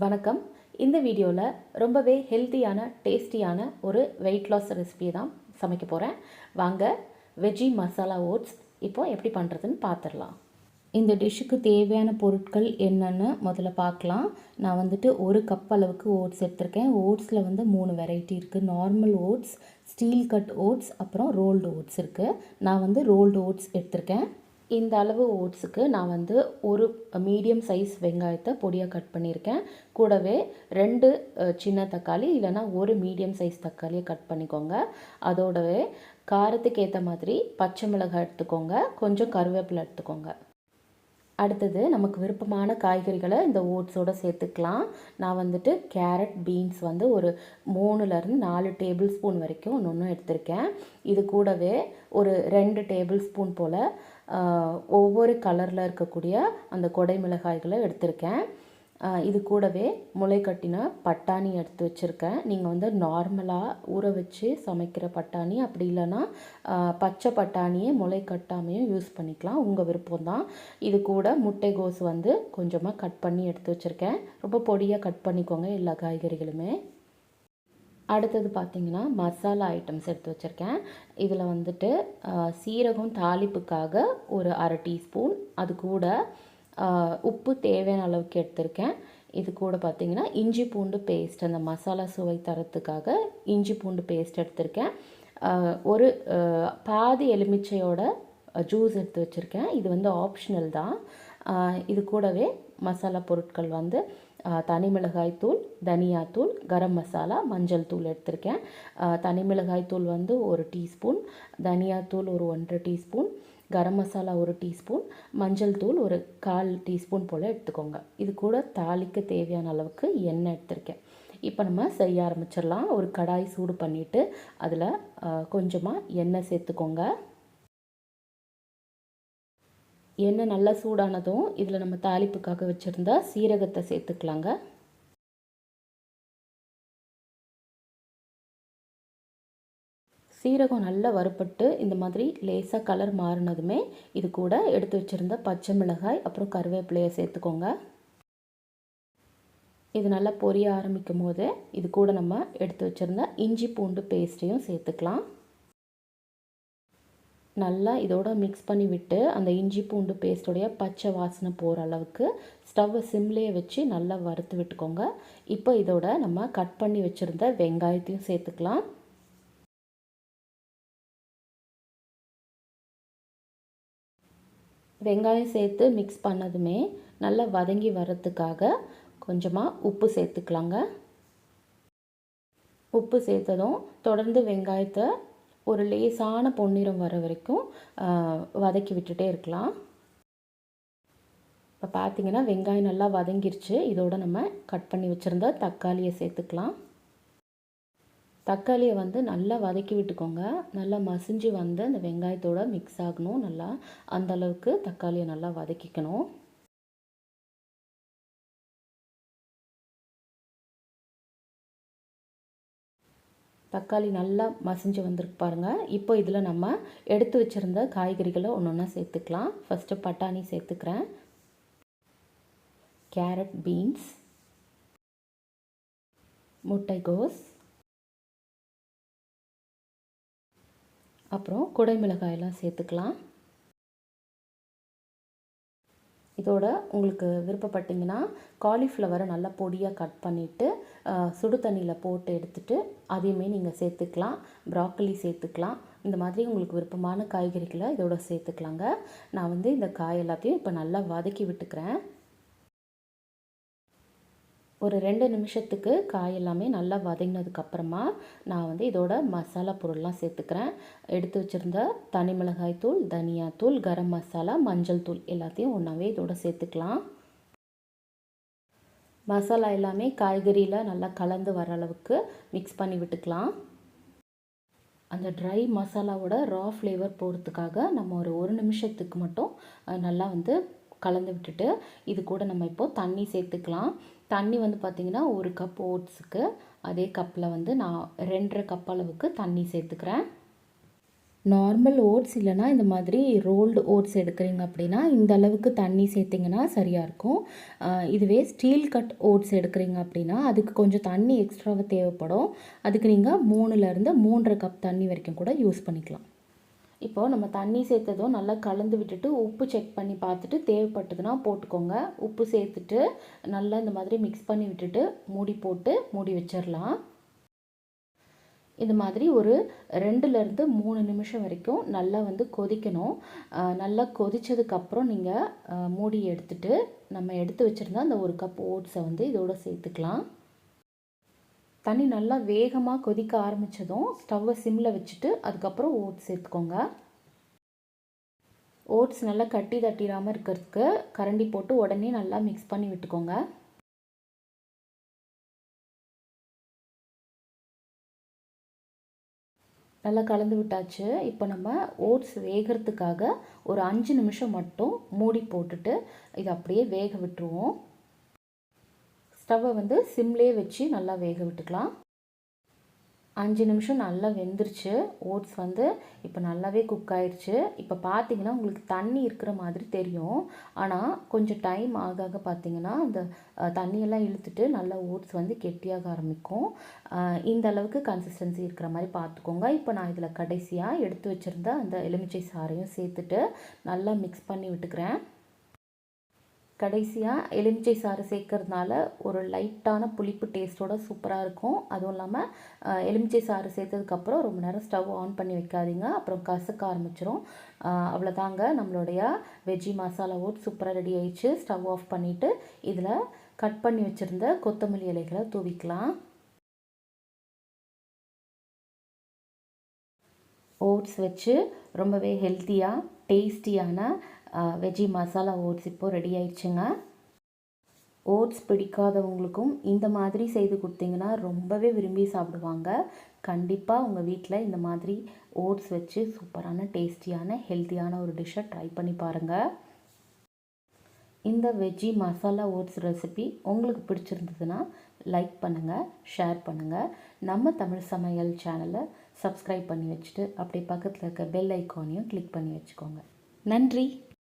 வணக்கம். இந்த வீடியோவில் ரொம்பவே ஹெல்த்தியான டேஸ்டியான ஒரு வெயிட் லாஸ் ரெசிபி தான் சமைக்க போகிறேன். வாங்க வெஜ்ஜி மசாலா ஓட்ஸ் இப்போ எப்படி பண்ணுறதுன்னு பார்த்துடலாம். இந்த டிஷ்ஷுக்கு தேவையான பொருட்கள் என்னென்னு முதல்ல பார்க்கலாம். நான் வந்துட்டு 1 கப் அளவுக்கு ஓட்ஸ் எடுத்திருக்கேன். ஓட்ஸில் வந்து 3 வெரைட்டி இருக்குது. Normal oats, steel cut oats, அப்புறம் ரோல்டு ஓட்ஸ் இருக்குது. நான் வந்து ரோல்டு ஓட்ஸ் எடுத்திருக்கேன். இந்த அளவு ஓட்ஸுக்கு நான் வந்து ஒரு மீடியம் சைஸ் வெங்காயத்தை பொடியாக கட் பண்ணியிருக்கேன். கூடவே 2 சின்ன தக்காளி இல்லைனா ஒரு மீடியம் சைஸ் தக்காளியை கட் பண்ணிக்கோங்க. அதோடவே காரத்துக்கு ஏற்ற மாதிரி பச்சை மிளகாய் எடுத்துக்கோங்க, கொஞ்சம் கருவேப்பிலை எடுத்துக்கோங்க. அடுத்தது நமக்கு விருப்பமான காய்கறிகளை இந்த ஓட்ஸோடு சேர்த்துக்கலாம். நான் வந்துட்டு கேரட், பீன்ஸ் வந்து ஒரு 3லேருந்து 4 டேபிள் ஸ்பூன் வரைக்கும் ஒன்று எடுத்திருக்கேன். இது கூடவே ஒரு 2 டேபிள் ஸ்பூன் போல் ஒவ்வொரு கலரில் இருக்கக்கூடிய அந்த கொடை மிளகாய்களை எடுத்திருக்கேன். இது கூடவே முளைக்கட்டின பட்டாணி எடுத்து வச்சுருக்கேன். நீங்கள் வந்து நார்மலாக ஊற வச்சு சமைக்கிற பட்டாணி, அப்படி இல்லைன்னா பச்சை பட்டாணியை முளை கட்டாமையும் யூஸ் பண்ணிக்கலாம், உங்கள் விருப்பம்தான். இது கூட முட்டைகோஸ் வந்து கொஞ்சமாக கட் பண்ணி எடுத்து வச்சுருக்கேன். ரொம்ப பொடியாக கட் பண்ணிக்கோங்க எல்லா காய்கறிகளுமே. அடுத்தது பார்த்திங்கன்னா மசாலா ஐட்டம்ஸ் எடுத்து வச்சுருக்கேன். இதில் வந்துட்டு சீரகம் தாளிப்புக்காக ஒரு 1/2 டீஸ்பூன், அது கூட உப்பு தேவையான அளவுக்கு எடுத்திருக்கேன். இது கூட பார்த்திங்கன்னா இஞ்சி பூண்டு பேஸ்ட், அந்த மசாலா சுவை தரத்துக்காக இஞ்சி பூண்டு பேஸ்ட் எடுத்திருக்கேன். ஒரு பாதி எலுமிச்சையோட ஜூஸ் எடுத்து வச்சுருக்கேன். இது வந்து ஆப்ஷனல் தான். இது கூடவே மசாலா பொருட்கள் வந்து தனி மிளகாய் தூள், தனியாத்தூள், கரம் மசாலா, மஞ்சள் தூள் எடுத்திருக்கேன். தனி மிளகாய் தூள் வந்து 1 டீஸ்பூன், தனியாத்தூள் ஒரு 1/2 டீஸ்பூன், கரம் மசாலா 1 டீஸ்பூன், மஞ்சள் தூள் ஒரு 1/4 டீஸ்பூன் போல் எடுத்துக்கோங்க. இது கூட தாளிக்க தேவையான அளவுக்கு எண்ணெய் எடுத்திருக்கேன். இப்போ நம்ம செய்ய ஆரம்பிச்சிடலாம். ஒரு கடாய் சூடு பண்ணிவிட்டு அதில் கொஞ்சமாக எண்ணெய் சேர்த்துக்கோங்க. எண்ணெய் நல்லா சூடானதும் இதில் நம்ம தாளிப்புக்காக வச்சுருந்தா சீரகத்தை சேர்த்துக்கலாங்க. சீரகம் நல்லா வறுப்பட்டு இந்த மாதிரி லேசாக கலர் மாறினதுமே இது கூட எடுத்து வச்சுருந்த பச்சை மிளகாய் அப்புறம் கருவேப்பிலையை சேர்த்துக்கோங்க. இது நல்லா பொரிய ஆரம்பிக்கும் போது இது கூட நம்ம எடுத்து வச்சுருந்த இஞ்சி பூண்டு பேஸ்ட்டையும் சேர்த்துக்கலாம். நல்லா இதோட மிக்ஸ் பண்ணி விட்டு அந்த இஞ்சி பூண்டு பேஸ்டோடைய பச்சை வாசனை போகிற அளவுக்கு ஸ்டவ்வை சிம்லேயே வச்சு நல்லா வறுத்து விட்டுக்கோங்க. இப்போ இதோட நம்ம கட் பண்ணி வச்சுருந்த வெங்காயத்தையும் சேர்த்துக்கலாம். வெங்காயம் சேர்த்து மிக்ஸ் பண்ணதுமே நல்லா வதங்கி வரத்துக்காக கொஞ்சமாக உப்பு சேர்த்துக்கலாங்க. உப்பு சேர்த்ததும் தொடர்ந்து வெங்காயத்தை ஒரு லேசான பொன்னிறம் வர வரைக்கும் வதக்கி விட்டுட்டே இருக்கலாம். இப்போ பார்த்திங்கன்னா வெங்காயம் நல்லா வதங்கிருச்சு. இதோட நம்ம கட் பண்ணி வச்சுருந்த தக்காளியை சேர்த்துக்கலாம். தக்காளியை வந்து நல்லா வதக்கி விட்டுக்கோங்க. நல்லா மசிஞ்சு வந்து அந்த வெங்காயத்தோட மிக்ஸ் ஆகணும். நல்லா அந்தளவுக்கு தக்காளியை நல்லா வதக்கிக்கணும். தக்காளி நல்லா மசிஞ்சு வந்திருக்கு பாருங்கள். இப்போ இதில் நம்ம எடுத்து வச்சுருந்த காய்கறிகளை ஒன்று ஒன்றா சேர்த்துக்கலாம். ஃபஸ்ட்டு பட்டாணி சேர்த்துக்கிறேன், கேரட், பீன்ஸ், முட்டைகோஸ், அப்புறம் குடை மிளகாயெல்லாம் சேர்த்துக்கலாம். இதோட உங்களுக்கு விருப்பப்பட்டிங்கன்னா காலிஃப்ளவரை நல்லா பொடியாக கட் பண்ணிவிட்டு சுடு தண்ணியில் போட்டு எடுத்துகிட்டு அதையுமே நீங்கள் சேர்த்துக்கலாம். ப்ராக்கலி சேர்த்துக்கலாம். இந்த மாதிரி உங்களுக்கு விருப்பமான காய்கறிகளை இதோட சேர்த்துக்கலாங்க. நான் வந்து இந்த காய் எல்லாத்தையும் இப்போ நல்லா வதக்கி விட்டுக்கிறேன். ஒரு 2 நிமிஷத்துக்கு காய் எல்லாமே நல்லா வதங்கினதுக்கப்புறமா நான் வந்து இதோட மசாலா பொருள்லாம் சேர்த்துக்கிறேன். எடுத்து வச்சுருந்த தனி மிளகாய் தூள், தனியாத்தூள், கரம் மசாலா, மஞ்சள் தூள் எல்லாத்தையும் ஒன்றாவே இதோட சேர்த்துக்கலாம். மசாலா எல்லாமே காய்கறியில் நல்லா கலந்து வர அளவுக்கு மிக்ஸ் பண்ணி விட்டுக்கலாம். அந்த ட்ரை மசாலாவோட ரா ஃப்ளேவர் போகிறதுக்காக நம்ம ஒரு நிமிஷத்துக்கு மட்டும் நல்லா வந்து கலந்து விட்டுட்டு இது கூட நம்ம இப்போது தண்ணி சேர்த்துக்கலாம். தண்ணி வந்து பார்த்திங்கன்னா 1 கப் ஓட்ஸுக்கு அதே கப்பில் வந்து நான் 2.5 கப் அளவுக்கு தண்ணி சேர்த்துக்கிறேன். நார்மல் ஓட்ஸ் இல்லைனா இந்த மாதிரி ரோல்டு ஓட்ஸ் எடுக்கிறீங்க அப்படின்னா இந்த அளவுக்கு தண்ணி சேர்த்திங்கன்னா சரியாக இருக்கும். இதுவே ஸ்டீல் கட் ஓட்ஸ் எடுக்கிறீங்க அப்படின்னா அதுக்கு கொஞ்சம் தண்ணி எக்ஸ்ட்ராவாக தேவைப்படும். அதுக்கு நீங்கள் 3லேருந்து 3.5 கப் தண்ணி வரைக்கும் கூட யூஸ் பண்ணிக்கலாம். இப்போது நம்ம தண்ணி சேர்த்ததும் நல்லா கலந்து விட்டுட்டு உப்பு செக் பண்ணி பார்த்துட்டு தேவைப்பட்டதுன்னா போட்டுக்கோங்க. உப்பு சேர்த்துட்டு நல்லா இந்த மாதிரி மிக்ஸ் பண்ணி விட்டுட்டு மூடி போட்டு மூடி வச்சிடலாம். இந்த மாதிரி ஒரு 2லேருந்து 3 நிமிஷம் வரைக்கும் நல்லா வந்து கொதிக்கணும். நல்லா கொதித்ததுக்கப்புறம் நீங்கள் மூடி எடுத்துட்டு நம்ம எடுத்து வச்சுருந்தா அந்த 1 கப் ஓட்ஸை வந்து இதோட சேர்த்துக்கலாம். தண்ணி நல்லா வேகமாக கொதிக்க ஆரம்பித்ததும் ஸ்டவ்வை சிம்மில் வச்சுட்டு அதுக்கப்புறம் ஓட்ஸ் சேர்த்துக்கோங்க. ஓட்ஸ் நல்லா கட்டி தட்டிடாமல் இருக்கிறதுக்கு கரண்டி போட்டு உடனே நல்லா மிக்ஸ் பண்ணி விட்டுக்கோங்க. நல்லா கலந்து விட்டாச்சு. இப்போ நம்ம ஓட்ஸ் வேகிறதுக்காக ஒரு 5 நிமிஷம் மட்டும் மூடி போட்டுட்டு இதை அப்படியே வேக விட்டுருவோம். ஸ்டவ்வை வந்து சிம்லேயே வச்சு நல்லா வேக விட்டுக்கலாம். 5 நிமிஷம் நல்லா வெந்துருச்சு. ஓட்ஸ் வந்து இப்போ நல்லாவே குக் ஆயிடுச்சு. இப்போ பார்த்தீங்கன்னா உங்களுக்கு தண்ணி இருக்கிற மாதிரி தெரியும். ஆனால் கொஞ்சம் டைம் ஆக ஆக பார்த்தீங்கன்னா அந்த தண்ணியெல்லாம் இழுத்துட்டு நல்லா ஓட்ஸ் வந்து கெட்டியாக ஆரம்பிக்கும். இந்த அளவுக்கு கன்சிஸ்டன்சி இருக்கிற மாதிரி பார்த்துக்கோங்க. இப்போ நான் இதில் கடைசியாக எடுத்து வச்சுருந்த அந்த எலுமிச்சை சாறையும் சேர்த்துட்டு நல்லா மிக்ஸ் பண்ணி விட்டுக்கிறேன். கடைசியாக எலுமிச்சை சாறு சேர்க்கறதுனால ஒரு லைட்டான புளிப்பு டேஸ்ட்டோட சூப்பராக இருக்கும். அதுவும் இல்லாமல் எலுமிச்சை சாறு சேர்த்ததுக்கப்புறம் ரொம்ப நேரம் ஸ்டவ் ஆன் பண்ணி வைக்காதீங்க, அப்புறம் கசக்க ஆரம்பிச்சிரும். அவ்வளோதாங்க, நம்மளுடைய வெஜ்ஜி மசாலா ஓட்ஸ் சூப்பராக ரெடி ஆயிடுச்சு. ஸ்டவ் ஆஃப் பண்ணிவிட்டு இதில் கட் பண்ணி வச்சுருந்த கொத்தமல்லி இலைகளை தூவிக்கலாம். ஓட்ஸ் வச்சு ரொம்பவே ஹெல்த்தியாக டேஸ்டியான வெஜ்ஜி மசாலா ஓட்ஸ் இப்போது ரெடி ஆயிடுச்சுங்க. ஓட்ஸ் பிடிக்காதவங்களுக்கும் இந்த மாதிரி செய்து கொடுத்தீங்கன்னா ரொம்பவே விரும்பி சாப்பிடுவாங்க. கண்டிப்பாக உங்கள் வீட்டில் இந்த மாதிரி ஓட்ஸ் வச்சு சூப்பரான டேஸ்டியான ஹெல்த்தியான ஒரு டிஷ்ஷை ட்ரை பண்ணி பாருங்கள். இந்த வெஜ்ஜி மசாலா ஓட்ஸ் ரெசிபி உங்களுக்கு பிடிச்சிருந்ததுன்னா லைக் பண்ணுங்கள், ஷேர் பண்ணுங்கள். நம்ம தமிழ் சமையல் சேனலை சப்ஸ்கிரைப் பண்ணி வச்சுட்டு அப்படியே பக்கத்தில் இருக்க பெல் ஐக்கானையும் கிளிக் பண்ணி வச்சுக்கோங்க. நன்றி.